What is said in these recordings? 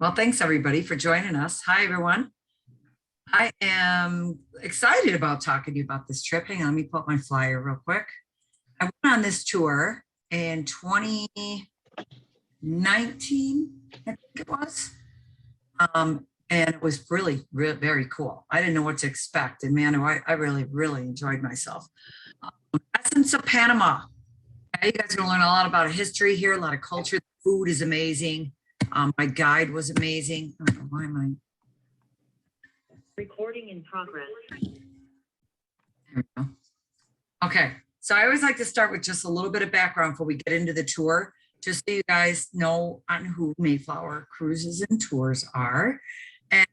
Well, thanks everybody for joining us. Hi, everyone. I am excited about talking to you about this trip. Hang on, let me pull up my flyer real quick. I went on this tour in 2019, I think it was. And it was really, very cool. I didn't know what to expect. And man, I really enjoyed myself. Essence of Panama. You guys are going to learn a lot about history here, a lot of culture. The food is amazing. My guide was amazing. I don't know, why am I? Recording in progress. There we go. Okay, so I always like to start with just a little bit of background before we get into the tour, just so you guys know on who Mayflower Cruises and Tours are. And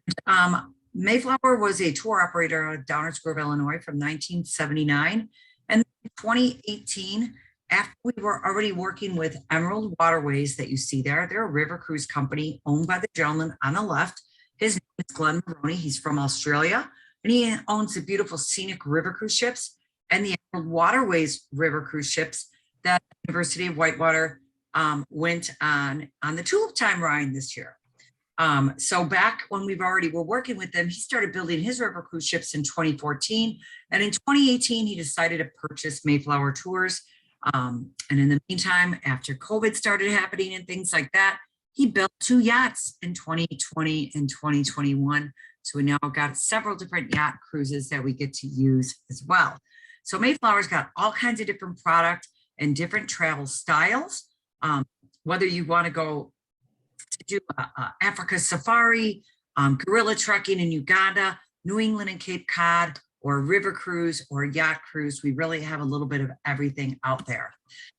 Mayflower was a tour operator out of Downers Grove, Illinois from 1979. And in 2018, after we were already working with Emerald Waterways that you see there, they're a river cruise company owned by the gentleman on the left. His name is Glenn Maroney. He's from Australia, and he owns the beautiful scenic river cruise ships and the Emerald Waterways river cruise ships that University of Whitewater went on the Tulip Time ride this year. So back when we were working with them, he started building his river cruise ships in 2014. And in 2018, he decided to purchase Mayflower Tours. And in the meantime, after COVID started happening and things like that, he built 2 yachts in 2020 and 2021. So we now got several different yacht cruises that we get to use as well. So Mayflower's got all kinds of different product and different travel styles. Whether you want to go to do Africa safari, gorilla trekking in Uganda, New England and Cape Cod, or a river cruise or a yacht cruise, we really have a little bit of everything out there.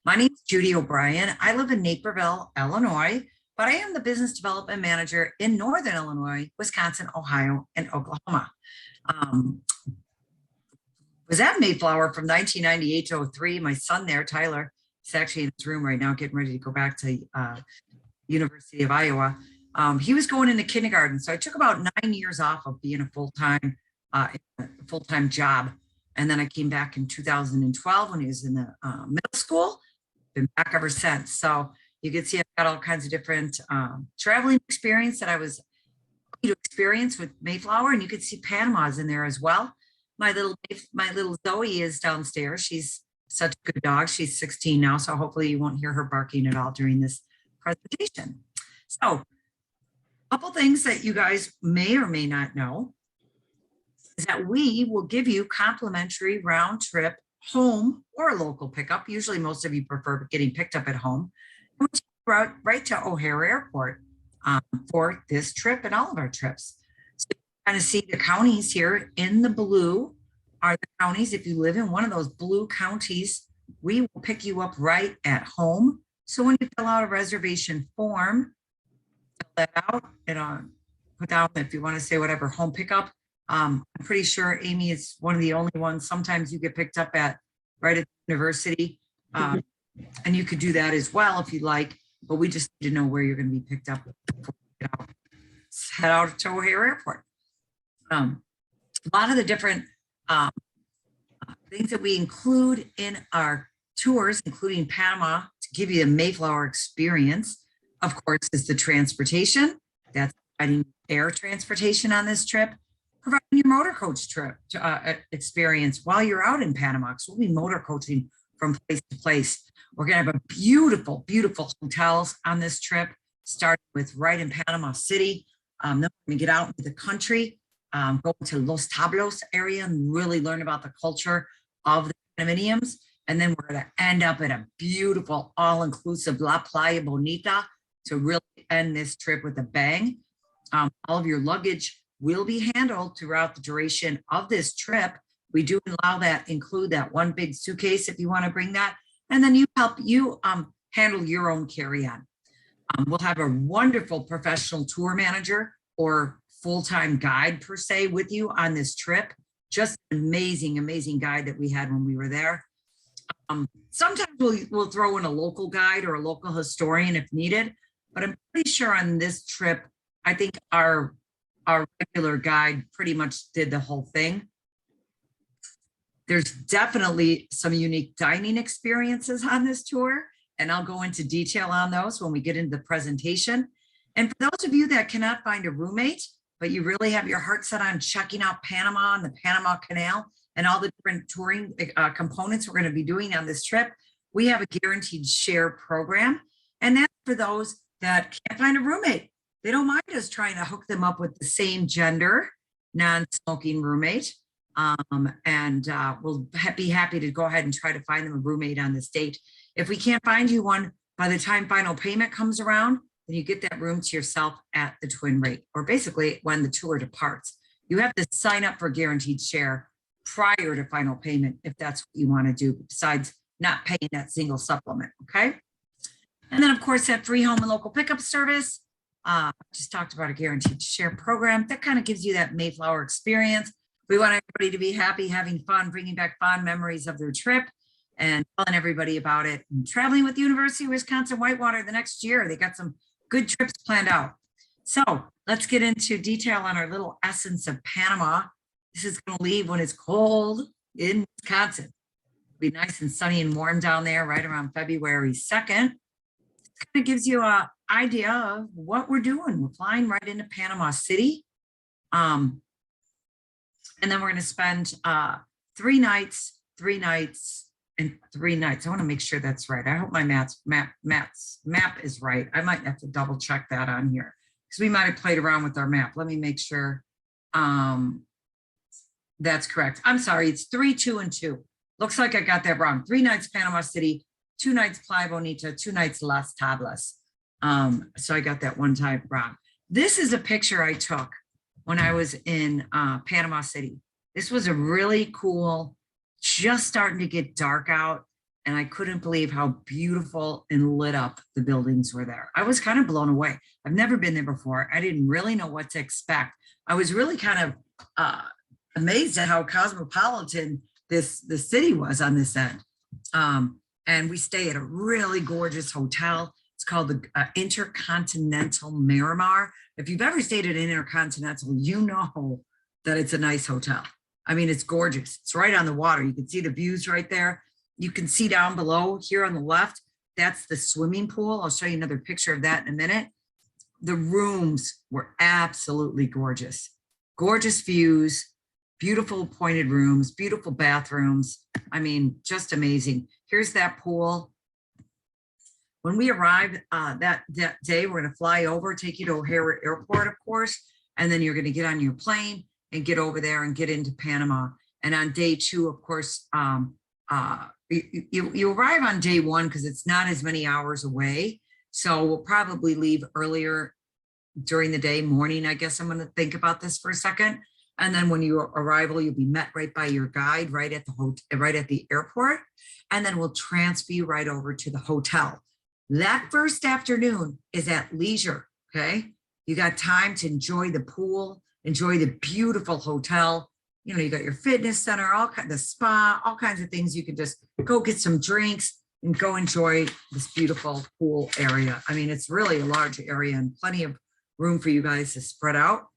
My name is Judy O'Brien. I live in Naperville, Illinois, but I am the business development manager in Northern Illinois, Wisconsin, Ohio, and Oklahoma. Was at Mayflower from 1998 to 03. My son there, Tyler, he's actually in his room right now, getting ready to go back to University of Iowa. He was going into kindergarten. So I took about 9 years off of being a full-time job. And then I came back in 2012 when he was in the middle school. Been back ever since. So you can see I've got all kinds of different traveling experience that I was to experience with Mayflower, and you can see Panama's in there as well. My little Zoe is downstairs. She's such a good dog. She's 16 now, so hopefully you won't hear her barking at all during this presentation. So a couple things that you guys may or may not know is that we will give you complimentary round trip home or local pickup. Usually most of you prefer getting picked up at home. We'll take you right to O'Hare Airport for this trip and all of our trips. So you kind of see the counties here in the blue are the counties. If you live in one of those blue counties, we will pick you up right at home. So when you fill out a reservation form, fill that out and put down if you want to say whatever home pickup. I'm pretty sure Amy is one of the only ones. Sometimes you get picked up right at the university, and you could do that as well if you like. But we just need to know where you're going to be picked up before you head out to O'Hare Airport. A lot of the different things that we include in our tours, including Panama, to give you a Mayflower experience, of course, is the transportation. That's providing air transportation on this trip, providing your motor coach trip experience while you're out in Panama. So we'll be motor coaching from place to place. We're going to have a beautiful hotels on this trip, starting with right in Panama City. Then we're going to get out into the country, go to Los Tablos area and really learn about the culture of the condominiums. And then we're going to end up at a beautiful all-inclusive La Playa Bonita to really end this trip with a bang. All of your luggage will be handled throughout the duration of this trip. We do include that one big suitcase if you want to bring that. And then you handle your own carry-on. We'll have a wonderful professional tour manager or full-time guide per se with you on this trip. Just an amazing guide that we had when we were there. Sometimes we'll throw in a local guide or a local historian if needed, but I'm pretty sure on this trip, I think our regular guide pretty much did the whole thing. There's definitely some unique dining experiences on this tour, and I'll go into detail on those when we get into the presentation. And for those of you that cannot find a roommate, but you really have your heart set on checking out Panama and the Panama Canal and all the different touring components we're going to be doing on this trip, we have a guaranteed share program. And that's for those that can't find a roommate. They don't mind us trying to hook them up with the same gender, non-smoking roommate. We'll be happy to go ahead and try to find them a roommate on this date. If we can't find you one by the time final payment comes around, then you get that room to yourself at the twin rate, or basically when the tour departs. You have to sign up for guaranteed share prior to final payment if that's what you want to do, besides not paying that single supplement, okay? And then of course that free home and local pickup service. Just talked about a guaranteed share program that kind of gives you that Mayflower experience. We want everybody to be happy, having fun, bringing back fond memories of their trip and telling everybody about it. And traveling with the University of Wisconsin-Whitewater the next year. They got some good trips planned out. So let's get into detail on our little essence of Panama. This is going to leave when it's cold in Wisconsin. It'll be nice and sunny and warm down there right around February 2nd. It kind of gives you an idea of what we're doing. We're flying right into Panama City. And then we're going to spend 3 nights, 3 nights, and 3 nights. I want to make sure that's right. I hope my map is right. I might have to double check that on here because we might have played around with our map. Let me make sure that's correct. I'm sorry. It's 3, 2, and 2. Looks like I got that wrong. 3 nights Panama City, 2 nights Playa Bonita, 2 nights Las Tablas. So I got that one time wrong. This is a picture I took when I was in Panama City. This was a really cool, just starting to get dark out, and I couldn't believe how beautiful and lit up the buildings were there. I was kind of blown away. I've never been there before. I didn't really know what to expect. I was really kind of amazed at how cosmopolitan the city was on this end. And we stay at a really gorgeous hotel. It's called the Intercontinental Miramar. If you've ever stayed at an Intercontinental, you know that it's a nice hotel. I mean, it's gorgeous. It's right on the water. You can see the views right there. You can see down below here on the left, that's the swimming pool. I'll show you another picture of that in a minute. The rooms were absolutely gorgeous. Gorgeous views, beautiful pointed rooms, beautiful bathrooms. I mean, just amazing. Here's that pool. When we arrive that day, we're going to fly over, take you to O'Hare Airport, of course, and then you're going to get on your plane and get over there and get into Panama. And on day 2, of course, you arrive on day 1 because it's not as many hours away. So we'll probably leave earlier during the day, morning. I guess I'm going to think about this for a second. And then when you arrive, you'll be met right by your guide right at the hotel, right at the airport. And then we'll transfer you right over to the hotel. That first afternoon is at leisure, okay? You got time to enjoy the pool, enjoy the beautiful hotel. You know, you got your fitness center, the spa, all kinds of things. You can just go get some drinks and go enjoy this beautiful pool area. I mean, it's really a large area and plenty of room for you guys to spread out.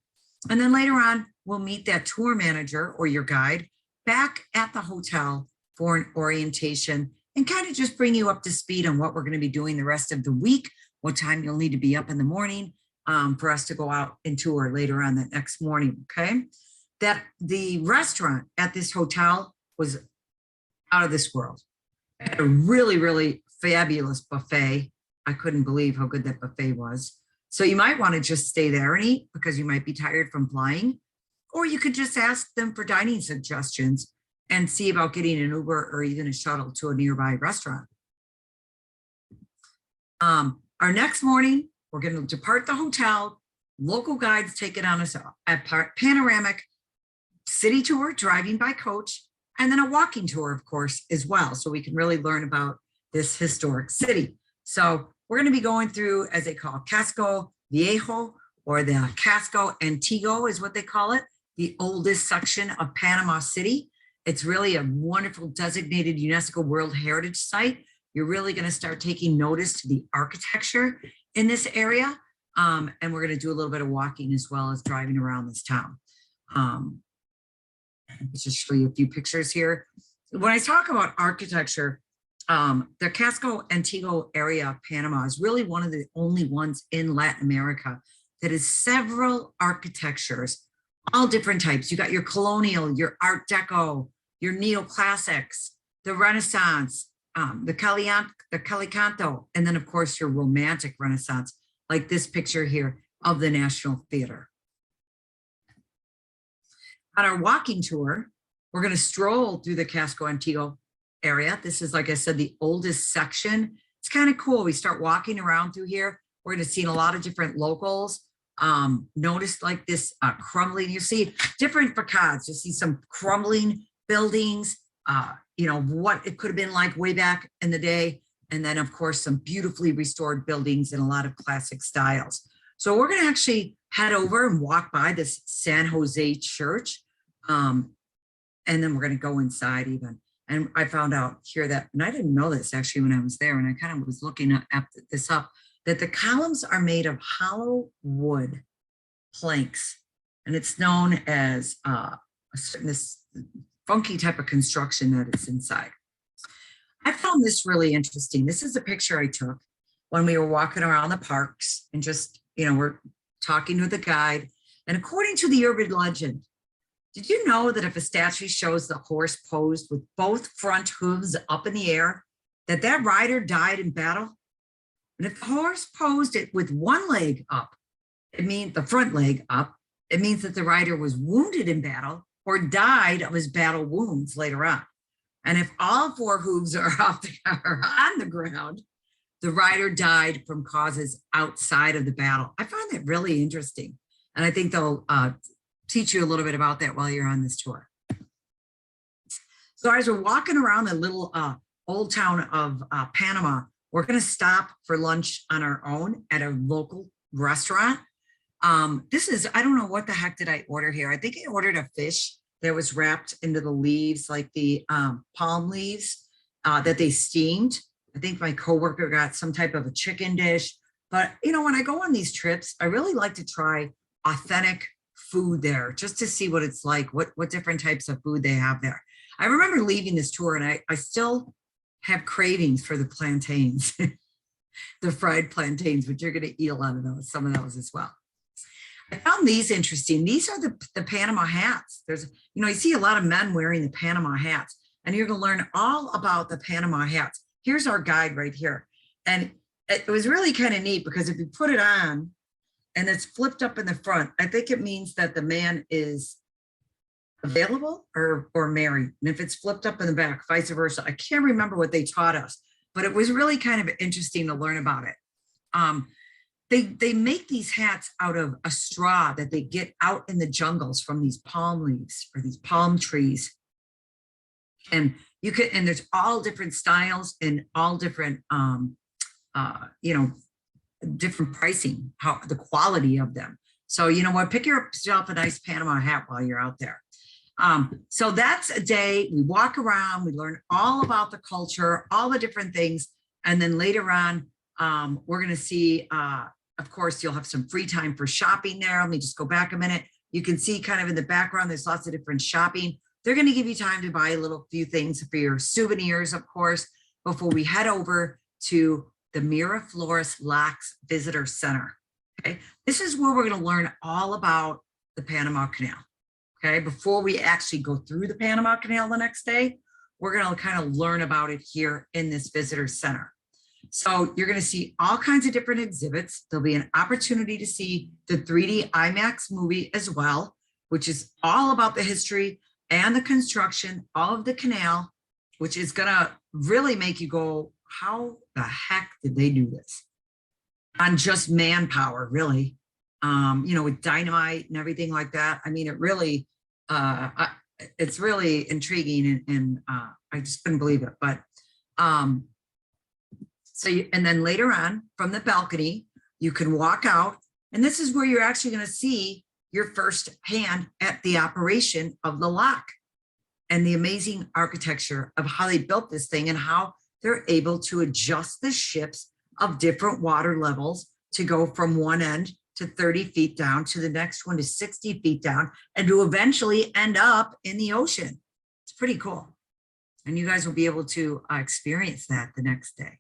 And then later on, we'll meet that tour manager or your guide back at the hotel for an orientation and kind of just bring you up to speed on what we're going to be doing the rest of the week, what time you'll need to be up in the morning for us to go out and tour later on that next morning, okay? That the restaurant at this hotel was out of this world. It had a really, really fabulous buffet. I couldn't believe how good that buffet was. So you might want to just stay there and eat because you might be tired from flying, or you could just ask them for dining suggestions and see about getting an Uber or even a shuttle to a nearby restaurant. Our next morning, we're going to depart the hotel. Local guides take it on us a panoramic city tour, driving by coach, and then a walking tour, of course, as well. So we can really learn about this historic city. So we're going to be going through, as they call Casco Viejo, or the Casco Antiguo is what they call it, the oldest section of Panama City. It's really a wonderful designated UNESCO World Heritage Site. You're really going to start taking notice to the architecture in this area. And we're going to do a little bit of walking as well as driving around this town. Let's just show you a few pictures here. When I talk about architecture, The Casco Antiguo area, Panama, is really one of the only ones in Latin America that is several architectures, all different types. You got your colonial, your Art Deco, your neoclassics, the Renaissance, the Calicanto, and then of course your romantic Renaissance, like this picture here of the National Theater. On our walking tour, we're going to stroll through the Casco Antiguo area. This is, like I said, the oldest section. It's kind of cool. We start walking around through here. We're going to see a lot of different locals. Notice like this crumbling, you see different facades. You see some crumbling buildings, you know, what it could have been like way back in the day. And then of course, some beautifully restored buildings in a lot of classic styles. So we're going to actually head over and walk by this San Jose church. And then we're going to go inside even. And I found out here that, and I didn't know this actually when I was there, and I kind of was looking at this up, that the columns are made of hollow wood planks. And it's known as this funky type of construction that it's inside. I found this really interesting. This is a picture I took when we were walking around the parks and just, you know, we're talking with the guide. And according to the urban legend, did you know that if a statue shows the horse posed with both front hooves up in the air, that that rider died in battle? And if the horse posed it with one leg up, it means the front leg up, it means that the rider was wounded in battle or died of his battle wounds later on. And if all four hooves are on the ground, the rider died from causes outside of the battle. I find that really interesting. And I think they'll teach you a little bit about that while you're on this tour. So as we're walking around the little old town of Panama, we're going to stop for lunch on our own at a local restaurant. This is, I don't know what the heck did I order here. I think I ordered a fish that was wrapped into the leaves, like the palm leaves that they steamed. I think my coworker got some type of a chicken dish. But, you know, when I go on these trips, I really like to try authentic food there just to see what it's like, what different types of food they have there. I remember leaving this tour and I still have cravings for the plantains, the fried plantains, but you're going to eat a lot of those, some of those as well. I found these interesting. These are the Panama hats. There's, you know, you see a lot of men wearing the Panama hats, and you're going to learn all about the Panama hats. Here's our guide right here. And it was really kind of neat because if you put it on and it's flipped up in the front, I think it means that the man is available or married. And if it's flipped up in the back, vice versa. I can't remember what they taught us, but it was really kind of interesting to learn about it. They make these hats out of a straw that they get out in the jungles from these palm leaves or these palm trees. And you can, and there's all different styles and all different, you know, different pricing, how the quality of them. So, you know what, pick yourself a nice Panama hat while you're out there. So that's a day we walk around, we learn all about the culture, all the different things. And then later on, we're going to see, of course, you'll have some free time for shopping there. Let me just go back a minute. You can see kind of in the background, there's lots of different shopping. They're going to give you time to buy a little few things for your souvenirs, of course, before we head over to the Miraflores Locks Visitor Center. Okay, this is where we're going to learn all about the Panama Canal. Okay, before we actually go through the Panama Canal the next day, we're going to kind of learn about it here in this visitor center. So you're going to see all kinds of different exhibits. There'll be an opportunity to see the 3D IMAX movie as well, which is all about the history and the construction of the canal, which is going to really make you go, how the heck did they do this? On just manpower, really, you know, with dynamite and everything like that. I mean, it really, it's really intriguing and I just couldn't believe it. But so, and then later on from the balcony, you can walk out, and this is where you're actually going to see your first hand at the operation of the lock and the amazing architecture of how they built this thing and how they're able to adjust the ships of different water levels to go from one end to 30 feet down to the next one to 60 feet down and to eventually end up in the ocean. It's pretty cool. And you guys will be able to experience that the next day.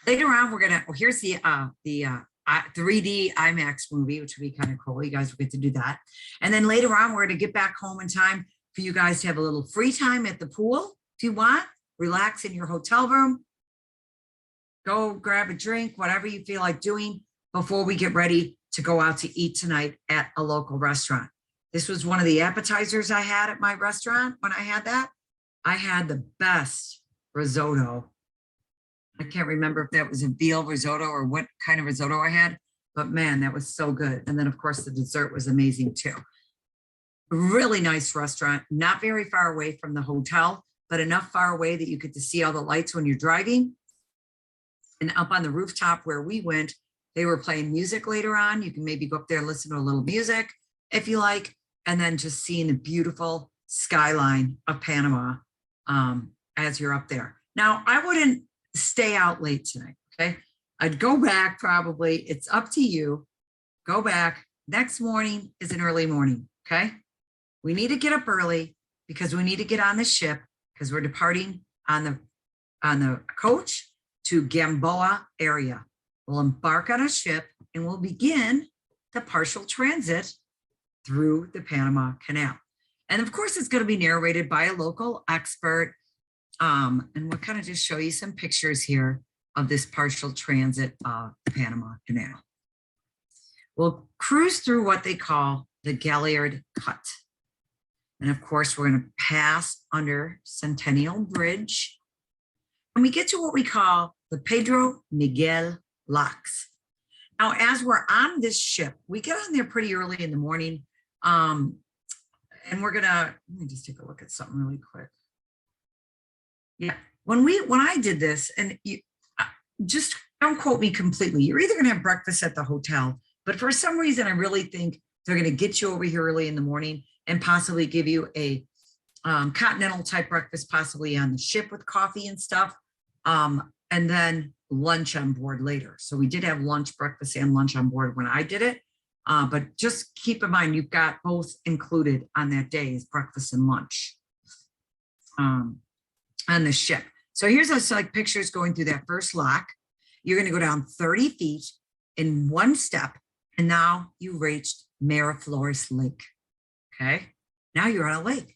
Later on, we're gonna, well, here's the 3D IMAX movie, which would be kind of cool. You guys will get to do that. And then later on, we're gonna get back home in time for you guys to have a little free time at the pool if you want. Relax in your hotel room. Go grab a drink, whatever you feel like doing before we get ready to go out to eat tonight at a local restaurant. This was one of the appetizers I had at my restaurant when I had that. I had the best risotto. I can't remember if that was a veal risotto or what kind of risotto I had, but man, that was so good. And then of course the dessert was amazing too. Really nice restaurant, not very far away from the hotel, but enough far away that you get to see all the lights when you're driving. And up on the rooftop where we went, they were playing music later on. You can maybe go up there and listen to a little music if you like, and then just seeing the beautiful skyline of Panama as you're up there. Now, I wouldn't stay out late tonight, okay? I'd go back probably. It's up to you. Go back. Next morning is an early morning, okay? We need to get up early because we need to get on the ship because we're departing on the coach to Gamboa area. We'll embark on a ship and we'll begin the partial transit through the Panama Canal. And of course, it's going to be narrated by a local expert. And we'll kind of just show you some pictures here of this partial transit of the Panama Canal. We'll cruise through what they call the Galliard Cut. And of course, we're going to pass under Centennial Bridge. And we get to what we call the Pedro Miguel Locks. Now, as we're on this ship, we get on there pretty early in the morning. And we're gonna, let me just take a look at something really quick. Yeah, when I did this, and you just don't quote me completely, you're either gonna have breakfast at the hotel, but for some reason, I really think they're gonna get you over here early in the morning and possibly give you a continental type breakfast, possibly on the ship with coffee and stuff. And then lunch on board later. So we did have lunch, breakfast, and lunch on board when I did it. But just keep in mind, you've got both included on that day is breakfast and lunch on the ship. So here's us like pictures going through that first lock. You're going to go down 30 feet in one step. And now you reached Miraflores Lake. Okay. Now you're on a lake.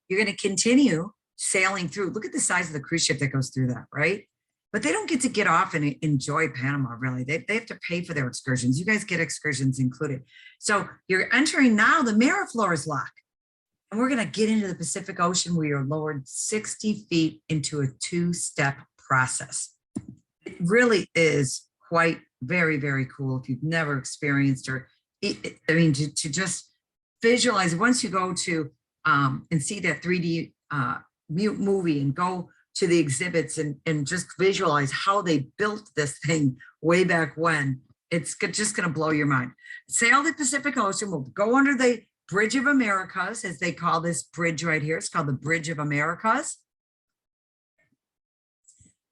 You're going to continue sailing through. Look at the size of the cruise ship that goes through that, right? But they don't get to get off and enjoy Panama, really. They have to pay for their excursions. You guys get excursions included. So you're entering now the Miraflores Lock. And we're going to get into the Pacific Ocean where you're lowered 60 feet into a two-step process. It really is quite very, very cool if you've never experienced or, I mean, to just visualize once you go to and see that 3D movie and go to the exhibits and just visualize how they built this thing way back when. It's just going to blow your mind. Sail the Pacific Ocean. We'll go under the Bridge of Americas, as they call this bridge right here. It's called the Bridge of Americas.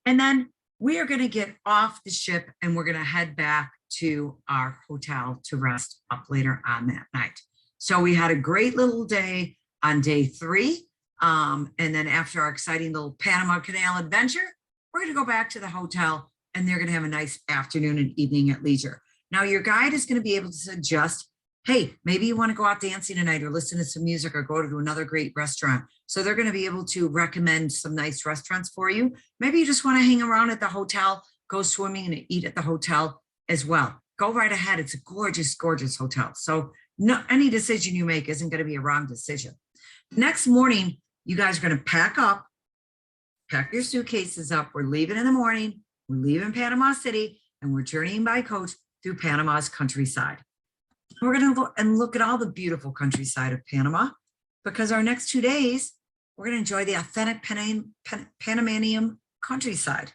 And then we are going to get off the ship and we're going to head back to our hotel to rest up later on that night. So we had a great little day on day 3. And then after our exciting little Panama Canal adventure, we're going to go back to the hotel and they're going to have a nice afternoon and evening at leisure. Now your guide is going to be able to suggest, hey, maybe you want to go out dancing tonight or listen to some music or go to another great restaurant. So they're going to be able to recommend some nice restaurants for you. Maybe you just want to hang around at the hotel, go swimming and eat at the hotel as well. Go right ahead. It's a gorgeous, gorgeous hotel. So any decision you make isn't going to be a wrong decision. Next morning, you guys are going to pack up, pack your suitcases up. We're leaving in the morning. We're leaving Panama City and we're journeying by coach through Panama's countryside. We're going to look at all the beautiful countryside of Panama because our next 2 days, we're going to enjoy the authentic Panamanian countryside,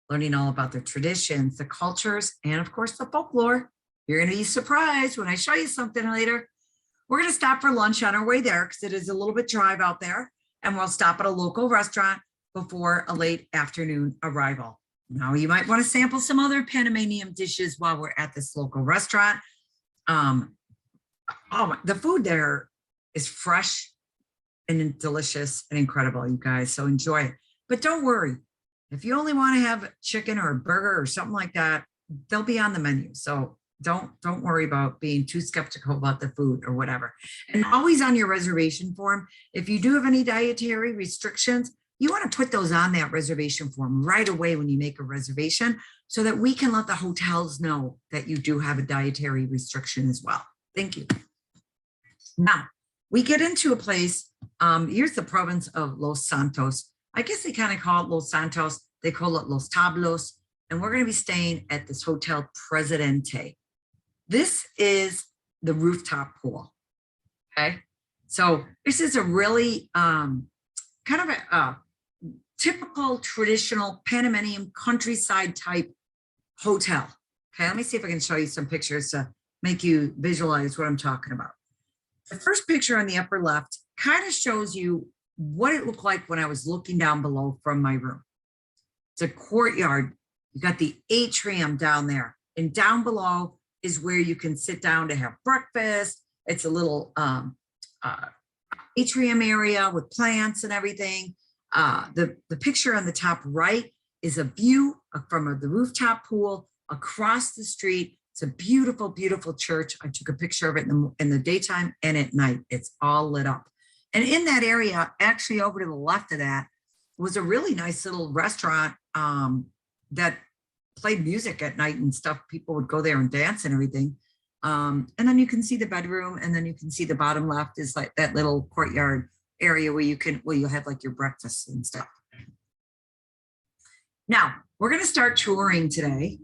learning all about their traditions, the cultures, and of course, the folklore. You're going to be surprised when I show you something later. We're going to stop for lunch on our way there because it is a little bit drive out there. And we'll stop at a local restaurant before a late afternoon arrival. Now you might want to sample some other Panamanian dishes while we're at this local restaurant. The food there is fresh and delicious and incredible, you guys. So enjoy it. But don't worry. If you only want to have chicken or a burger or something like that, they'll be on the menu. So don't worry about being too skeptical about the food or whatever. And always on your reservation form, if you do have any dietary restrictions, you want to put those on that reservation form right away when you make a reservation so that we can let the hotels know that you do have a dietary restriction as well. Thank you. Now, we get into a place, here's the province of Los Santos. I guess they kind of call it Los Santos. They call it Los Tablos. And we're going to be staying at this Hotel Presidente. This is the rooftop pool, okay? So this is a really kind of a typical traditional Panamanian countryside type hotel. Okay, let me see if I can show you some pictures to make you visualize what I'm talking about. The first picture on the upper left kind of shows you what it looked like when I was looking down below from my room. It's a courtyard. You got the atrium down there, and down below is where you can sit down to have breakfast. It's a little atrium area with plants and everything. The picture on the top right is a view from the rooftop pool across the street. It's a beautiful, beautiful church. I took a picture of it in the daytime and at night. It's all lit up. And in that area, actually over to the left of that, was a really nice little restaurant that played music at night and stuff. People would go there and dance and everything. And then you can see the bedroom, and then you can see the bottom left is like that little courtyard area where you'll have like your breakfast and stuff. Now, we're going to start touring today.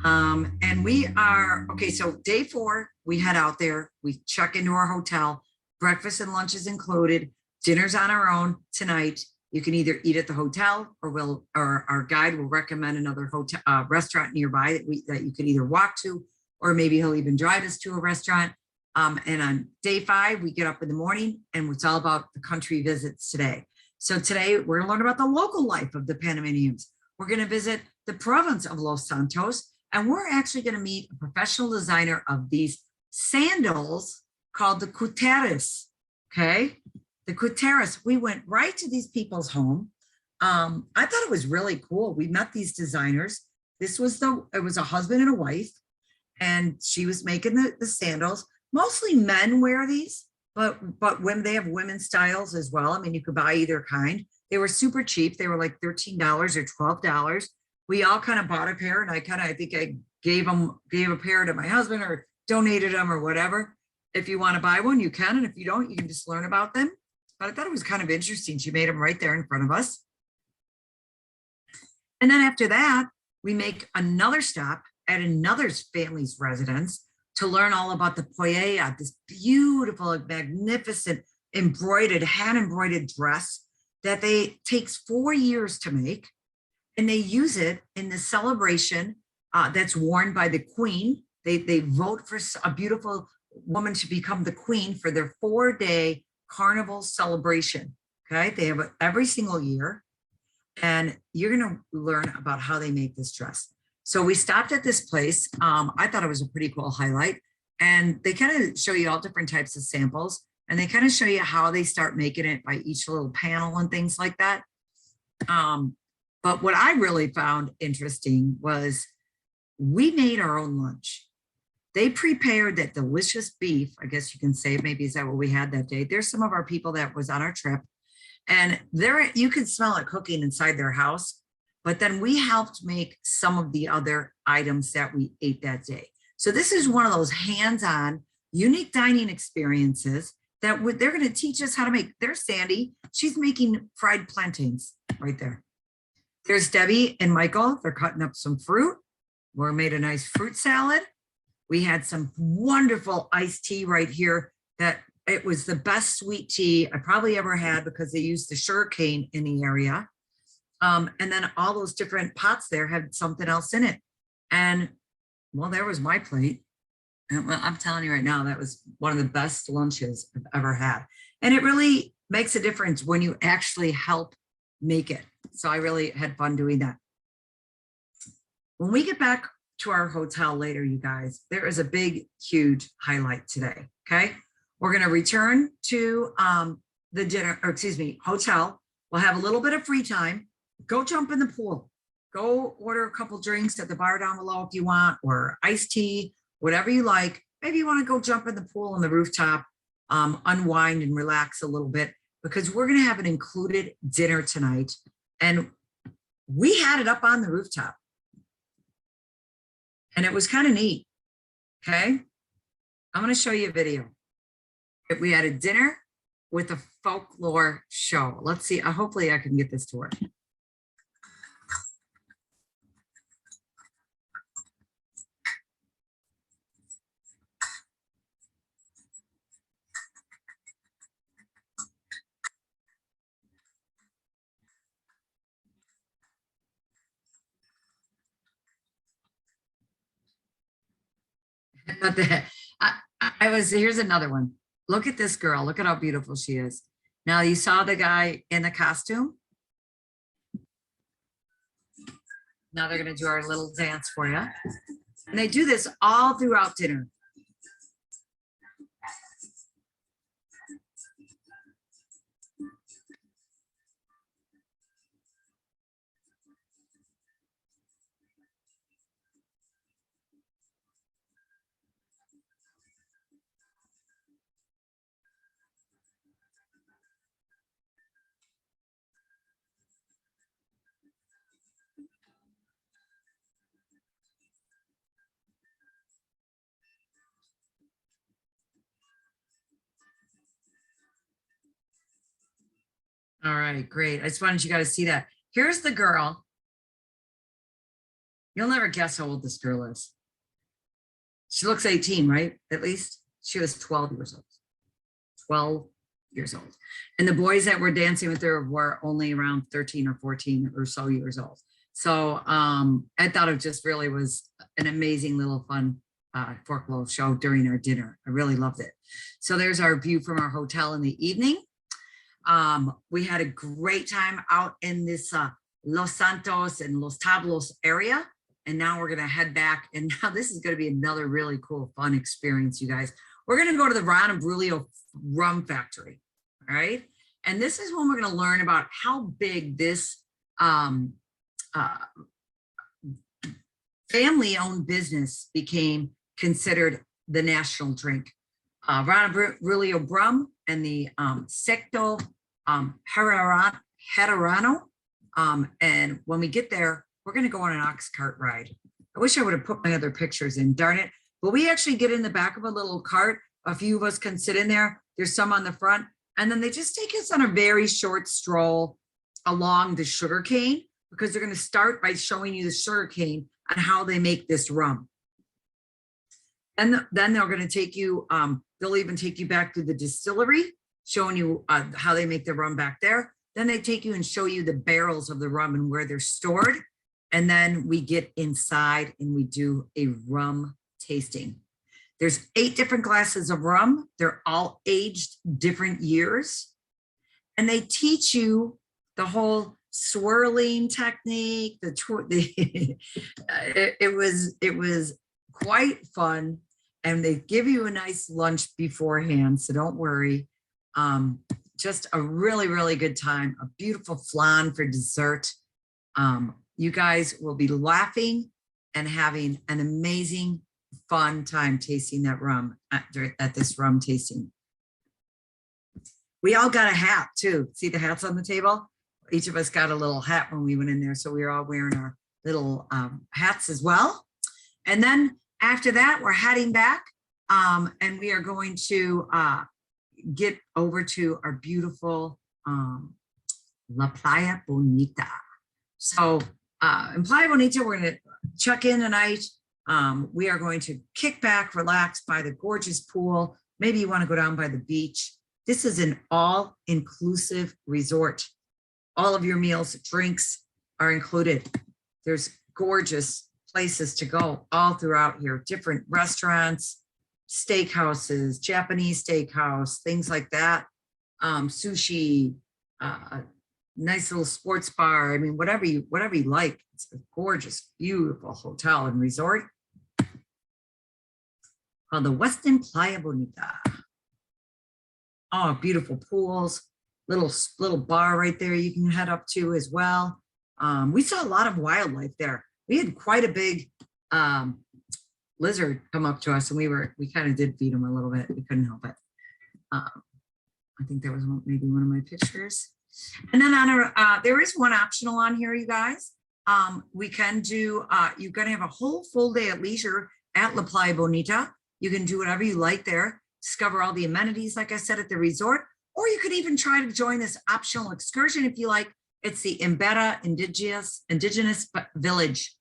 And we are, okay, so day 4, we head out there, we check into our hotel, breakfast and lunch is included, dinner's on our own tonight. You can either eat at the hotel, or our guide will recommend another hotel restaurant nearby that you can either walk to, or maybe he'll even drive us to a restaurant. And on day 5, we get up in the morning, and it's all about the country visits today. So today we're going to learn about the local life of the Panamanians. We're going to visit the province of Los Santos, and we're actually going to meet a professional designer of these sandals called the Cuteras. Okay. The Cuteras, we went right to these people's home. I thought it was really cool. We met these designers. It was a husband and a wife, and she was making the sandals. Mostly men wear these, but when they have women's styles as well. I mean, you could buy either kind. They were super cheap. They were like $13 or $12. We all kind of bought a pair, and I think I gave a pair to my husband or donated them or whatever. If you want to buy one, you can. And if you don't, you can just learn about them. But I thought it was kind of interesting. She made them right there in front of us. And then after that, we make another stop at another family's residence to learn all about the poella, this beautiful, magnificent hand-embroidered dress that takes 4 years to make. And they use it in the celebration that's worn by the queen. They vote for a beautiful woman to become the queen for their 4-day carnival celebration. Okay, they have it every single year, and you're going to learn about how they make this dress. So we stopped at this place. I thought it was a pretty cool highlight, and they kind of show you all different types of samples, and they kind of show you how they start making it by each little panel and things like that. But what I really found interesting was we made our own lunch. They prepared that delicious beef, I guess you can say, maybe is that what we had that day. There's some of our people that was on our trip, and you could smell it cooking inside their house, but then we helped make some of the other items that we ate that day. So this is one of those hands-on, unique dining experiences that they're gonna teach us how to make. There's Sandy, she's making fried plantains right there. There's Debbie and Michael, they're cutting up some fruit. We made a nice fruit salad. We had some wonderful iced tea right here that it was the best sweet tea I probably ever had because they used the sugarcane in the area. And then all those different pots there had something else in it. And well, there was my plate. And I'm telling you right now, that was one of the best lunches I've ever had. And it really makes a difference when you actually help make it. So I really had fun doing that. When we get back to our hotel later, you guys, there is a big, huge highlight today, okay? We're gonna return to the dinner, or excuse me, hotel. We'll have a little bit of free time. Go jump in the pool. Go order a couple drinks at the bar down below if you want, or iced tea, whatever you like. Maybe you want to go jump in the pool on the rooftop, unwind and relax a little bit, because we're going to have an included dinner tonight. And we had it up on the rooftop. And it was kind of neat. Okay. I'm going to show you a video. We had a dinner with a folklore show. Let's see. Hopefully I can get this to work. But here's another one. Look at this girl. Look at how beautiful she is. Now you saw the guy in the costume. Now they're going to do our little dance for you. And they do this all throughout dinner. All right, great. I just wanted you guys to see that. Here's the girl. You'll never guess how old this girl is. She looks 18, right? At least she was 12 years old. 12 years old. And the boys that were dancing with her were only around 13 or 14 or so years old. So I thought it just really was an amazing little fun folklore show during our dinner. I really loved it. So there's our view from our hotel in the evening. We had a great time out in this Los Santos and Los Tablos area. And now we're going to head back. And now this is going to be another really cool, fun experience, you guys. We're going to go to the Ron and Brulio Rum Factory. All right. And this is when we're going to learn about how big this family-owned business became considered the national drink. Ron and Brulio Rum and the Secto Herrerano. And when we get there, we're going to go on an ox cart ride. I wish I would have put my other pictures in, darn it. But we actually get in the back of a little cart. A few of us can sit in there. There's some on the front. And then they just take us on a very short stroll along the sugar cane, because they're going to start by showing you the sugar cane and how they make this rum. And then they're going to take you, they'll even take you back to the distillery, showing you how they make the rum back there. Then they take you and show you the barrels of the rum and where they're stored. And then we get inside and we do a rum tasting. There's 8 different glasses of rum. They're all aged different years. And they teach you the whole swirling technique. It was quite fun. And they give you a nice lunch beforehand, so don't worry. Just a really, really good time. A beautiful flan for dessert. You guys will be laughing and having an amazing, fun time tasting that rum at this rum tasting. We all got a hat too. See the hats on the table? Each of us got a little hat when we went in there. So we were all wearing our little hats as well. And then after that, we're heading back and we are going to get over to our beautiful La Playa Bonita. So in Playa Bonita, we're going to check in tonight. We are going to kick back, relax by the gorgeous pool. Maybe you want to go down by the beach. This is an all-inclusive resort. All of your meals, drinks are included. There's gorgeous places to go all throughout here. Different restaurants, steakhouses, Japanese steakhouse, things like that. Sushi, nice little sports bar. I mean, whatever you like. It's a gorgeous, beautiful hotel and resort called the Westin Playa Bonita. Oh, beautiful pools, little bar right there you can head up to as well. We saw a lot of wildlife there. We had quite a big lizard come up to us, and we kind of did feed him a little bit. We couldn't help it. I think that was maybe one of my pictures. And then there is one optional on here, you guys. We can do, you're going to have a whole full day at leisure at La Playa Bonita. You can do whatever you like there, discover all the amenities, like I said, at the resort, or you could even try to join this optional excursion if you like. It's the Imbeta Indigenous Village.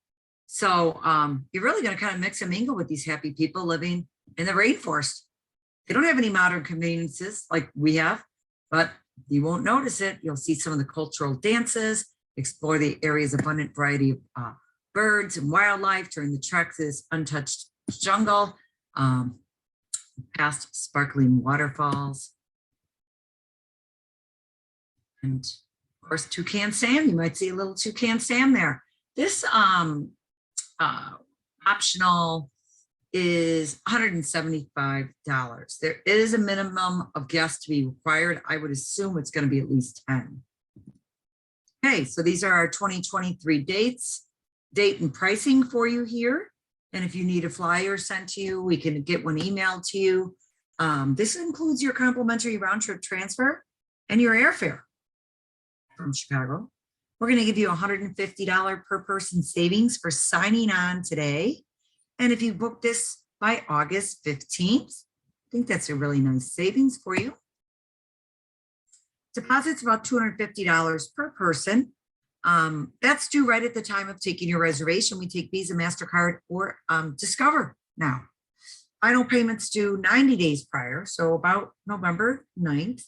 So you're really going to kind of mix and mingle with these happy people living in the rainforest. They don't have any modern conveniences like we have, but you won't notice it. You'll see some of the cultural dances, explore the area's abundant variety of birds and wildlife during the trek to this untouched jungle, past sparkling waterfalls. And of course, toucan Sam, you might see a little toucan Sam there. This optional is $175. There is a minimum of guests to be required. I would assume it's going to be at least 10. Okay, so these are our 2023 dates, date and pricing for you here. And if you need a flyer sent to you, we can get one emailed to you. This includes your complimentary round trip transfer and your airfare from Chicago. We're going to give you $150 per person savings for signing on today. And if you book this by August 15th, I think that's a really nice savings for you. Deposit's about $250 per person. That's due right at the time of taking your reservation. We take Visa, MasterCard, or Discover now. Final payments due 90 days prior, so about November 9th.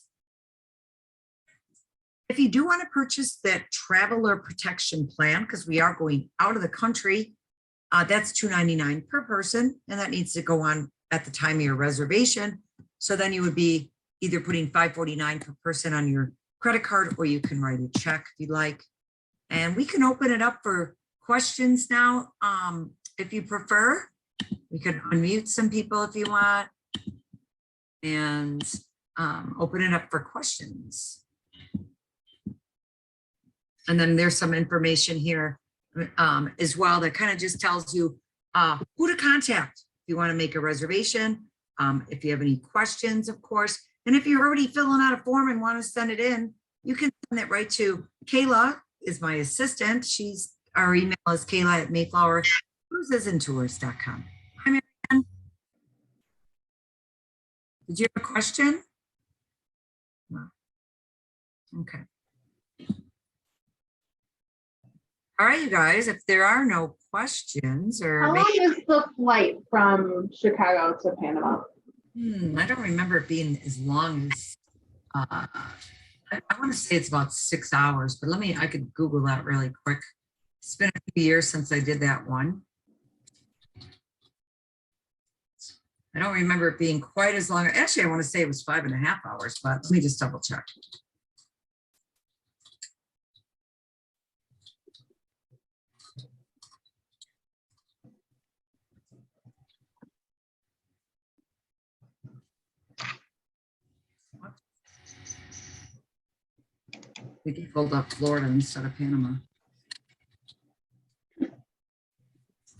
If you do want to purchase that traveler protection plan, because we are going out of the country, that's $299 per person, and that needs to go on at the time of your reservation. So then you would be either putting $549 per person on your credit card, or you can write a check if you'd like. And we can open it up for questions now. If you prefer, we can unmute some people if you want, and open it up for questions. And then there's some information here as well that kind of just tells you who to contact if you want to make a reservation, if you have any questions, of course. And if you're already filling out a form and want to send it in, you can send it right to Kayla, is my assistant. Our email is kayla@mayflowercruisesandtours.com. Hi, Marianne. Did you have a question? No. Okay. All right, you guys, if there are no questions, or how long is the flight from Chicago to Panama? I don't remember it being as long as, I want to say it's about 6 hours, but I could Google that really quick. It's been a few years since I did that one. I don't remember it being quite as long. Actually, I want to say it was 5.5 hours, but let me just double check. We pulled up Florida instead of Panama.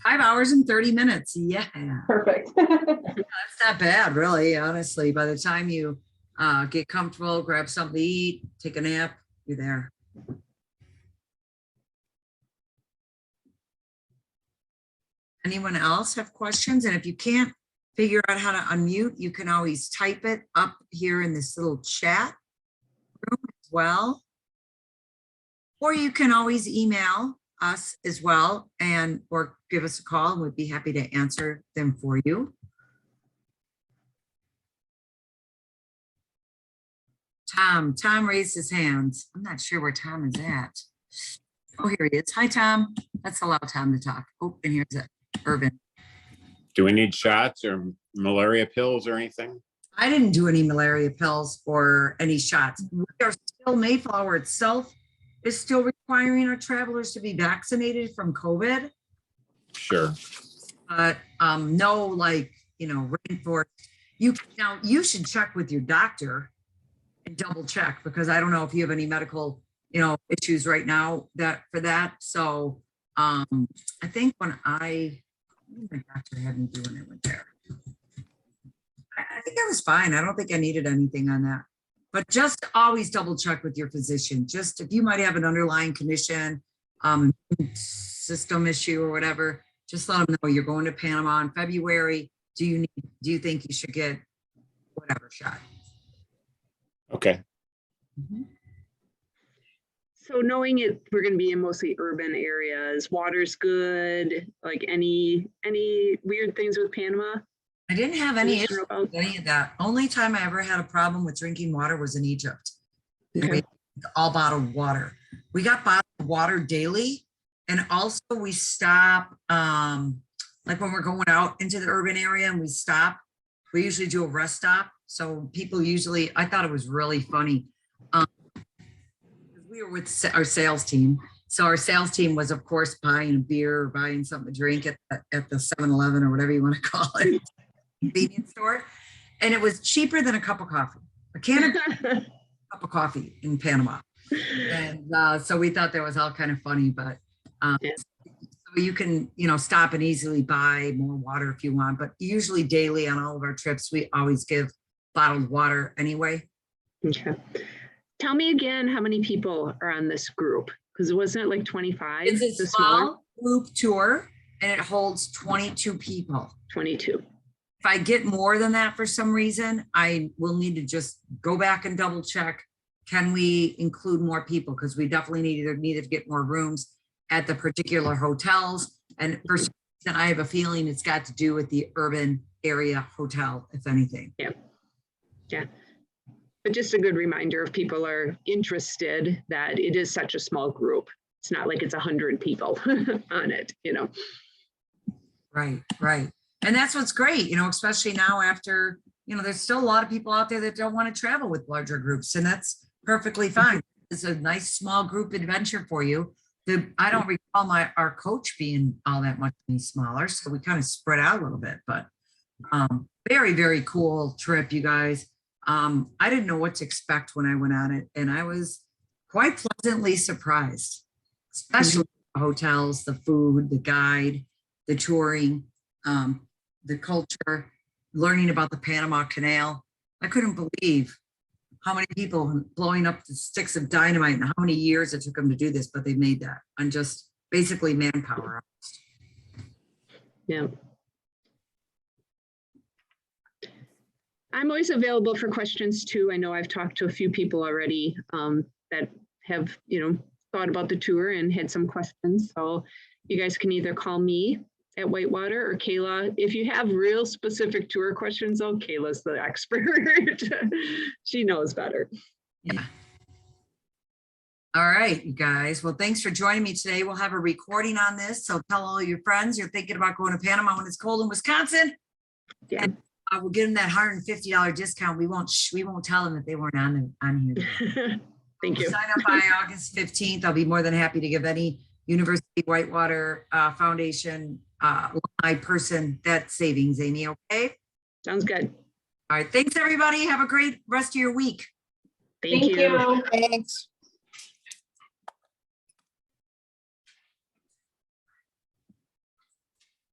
5 hours and 30 minutes. Yeah. Perfect. That's not bad, really, honestly. By the time you get comfortable, grab something to eat, take a nap, you're there. Anyone else have questions? And if you can't figure out how to unmute, you can always type it up here in this little chat room as well. Or you can always email us as well, or give us a call, and we'd be happy to answer them for you. Tom raised his hands. I'm not sure where Tom is at. Oh, here he is. Hi, Tom. Let's allow Tom to talk. Oh, and here's Irvin. Do we need shots or malaria pills or anything? I didn't do any malaria pills or any shots. We are still, Mayflower itself is still requiring our travelers to be vaccinated from COVID. Sure. But no, rainforest. You should check with your doctor and double check, because I don't know if you have any medical, issues right now for that. So I think what my doctor had me do when I went there, I think I was fine. I don't think I needed anything on that. But just always double check with your physician. Just if you might have an underlying condition, system issue or whatever, just let them know you're going to Panama in February. Do you think you should get whatever shot? Okay. So knowing we're going to be in mostly urban areas, water's good, like any weird things with Panama? I didn't have any Anything issue about- with any of that. Only time I ever had a problem with drinking water was in Egypt. Okay. All bottled water. We got bottled water daily. And also we stop, like when we're going out into the urban area and we stop, we usually do a rest stop. So people usually, I thought it was really funny. We were with our sales team. So our sales team was, of course, buying a beer or buying something to drink at the 7-Eleven or whatever you want to call it, convenience store. And it was cheaper than a cup of coffee, a cup of coffee in Panama. And so we thought that was all kind of funny, but Yeah. so you can, stop and easily buy more water if you want, but usually daily on all of our trips, we always give bottled water anyway. Okay. Tell me again how many people are on this group? Because wasn't it like 25? It's a the smaller? small group tour and it holds 22 people. 22. If I get more than that for some reason, I will need to just go back and double check. Can we include more people? Because we definitely needed to get more rooms at the particular hotels. And for some reason, I have a feeling it's got to do with the urban area hotel, if anything. Yeah. But just a good reminder if people are interested that it is such a small group. It's not like it's 100 people on it, Right. And that's what's great, especially now after, there's still a lot of people out there that don't want to travel with larger groups, and that's perfectly fine. It's a nice small group adventure for you. I don't recall our coach being all that much any smaller, so we kind of spread out a little bit, but very, very cool trip, you guys. I didn't know what to expect when I went on it, and I was quite pleasantly surprised, especially the hotels, the food, the guide, the touring, the culture, learning about the Panama Canal. I couldn't believe how many people blowing up the sticks of dynamite and how many years it took them to do this, but they made that on just basically manpower. Yeah. I'm always available for questions too. I know I've talked to a few people already that have, thought about the tour and had some questions. So you guys can either call me at Whitewater or Kayla. If you have real specific tour questions, though, Kayla's the expert. She knows better. Yeah. All right, you guys. Well, thanks for joining me today. We'll have a recording on this. So tell all your friends you're thinking about going to Panama when it's cold in Wisconsin. Yeah. And we'll give them that $150 discount. We won't tell them that they weren't on here. Thank you. Sign up by August 15th. I'll be more than happy to give any University Whitewater Foundation alumni person that savings, Amy. Okay. Sounds good. All right. Thanks, everybody. Have a great rest of your week. Thank Thank you. you. Thanks.